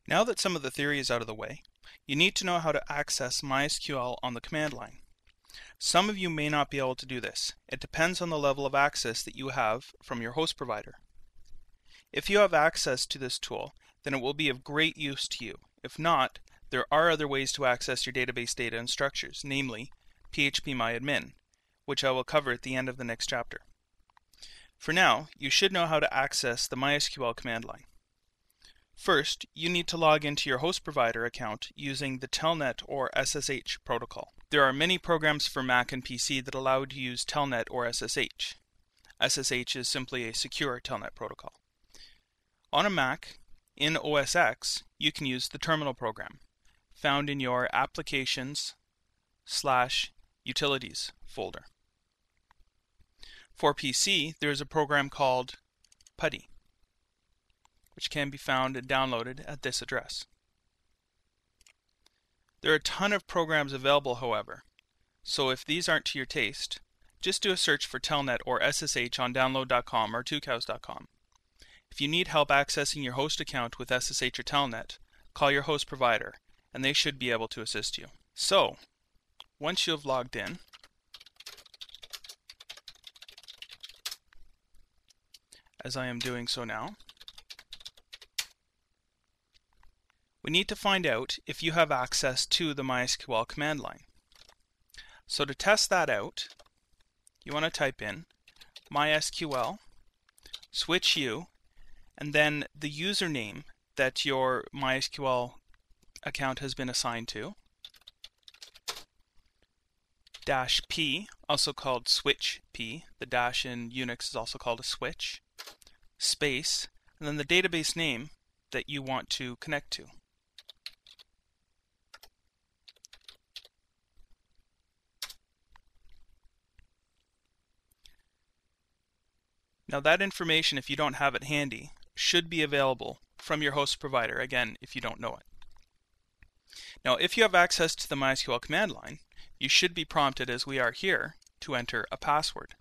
Now that some of the theory is out of the way, you need to know how to access MySQL on the command line. Some of you may not be able to do this. It depends on the level of access that you have from your host provider. If you have access to this tool, then it will be of great use to you. If not, there are other ways to access your database data and structures, namely phpMyAdmin, which I will cover at the end of the next chapter. For now, you should know how to access the MySQL command line. First, you need to log into your host provider account using the Telnet or SSH protocol. There are many programs for Mac and PC that allow you to use Telnet or SSH. SSH is simply a secure Telnet protocol. On a Mac, in OS X, you can use the terminal program, found in your Applications/Utilities folder. For PC, there is a program called PuTTY, which can be found and downloaded at this address. There are a ton of programs available, however, so if these aren't to your taste, just do a search for Telnet or SSH on download.com or tucows.com. If you need help accessing your host account with SSH or Telnet, call your host provider, and they should be able to assist you. So, once you have logged in, as I am doing so now, we need to find out if you have access to the MySQL command line. So to test that out, you want to type in MySQL, switch U, and then the username that your MySQL account has been assigned to, -p, also called switch p, the dash in Unix is also called a switch, space, and then the database name that you want to connect to. Now that information, if you don't have it handy, should be available from your host provider, again, if you don't know it. Now if you have access to the MySQL command line, you should be prompted, as we are here, to enter a password.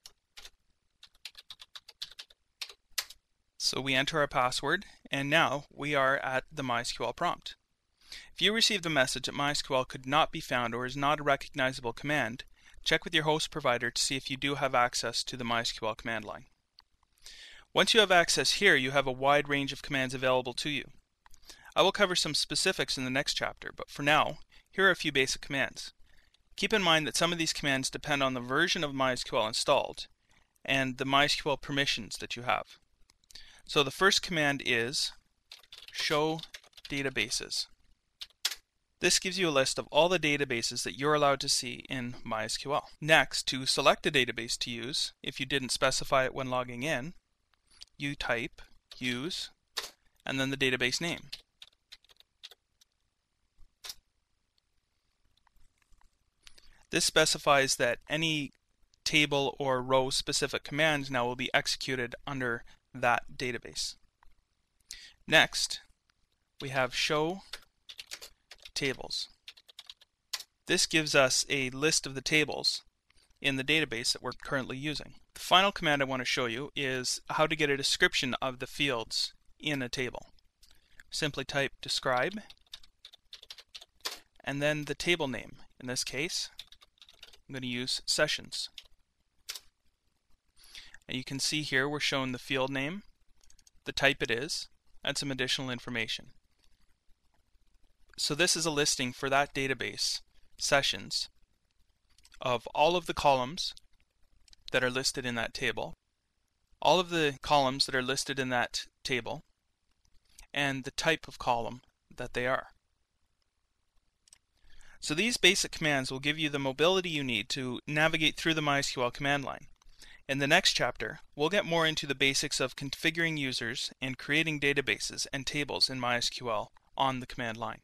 So we enter our password, and now we are at the MySQL prompt. If you received a message that MySQL could not be found or is not a recognizable command, check with your host provider to see if you do have access to the MySQL command line. Once you have access here, you have a wide range of commands available to you. I will cover some specifics in the next chapter, but for now, here are a few basic commands. Keep in mind that some of these commands depend on the version of MySQL installed and the MySQL permissions that you have. So the first command is show databases. This gives you a list of all the databases that you're allowed to see in MySQL. Next, to select a database to use, if you didn't specify it when logging in, you type use and then the database name. This specifies that any table or row specific commands now will be executed under that database. Next, we have show tables. This gives us a list of the tables in the database that we're currently using. The final command I want to show you is how to get a description of the fields in a table. Simply type describe and then the table name. In this case, I'm going to use sessions. And you can see here we're shown the field name, the type it is, and some additional information. So this is a listing for that database, sessions, of all of the columns that are listed in that table, all of the columns that are listed in that table, and the type of column that they are. So these basic commands will give you the mobility you need to navigate through the MySQL command line. In the next chapter, we'll get more into the basics of configuring users and creating databases and tables in MySQL on the command line.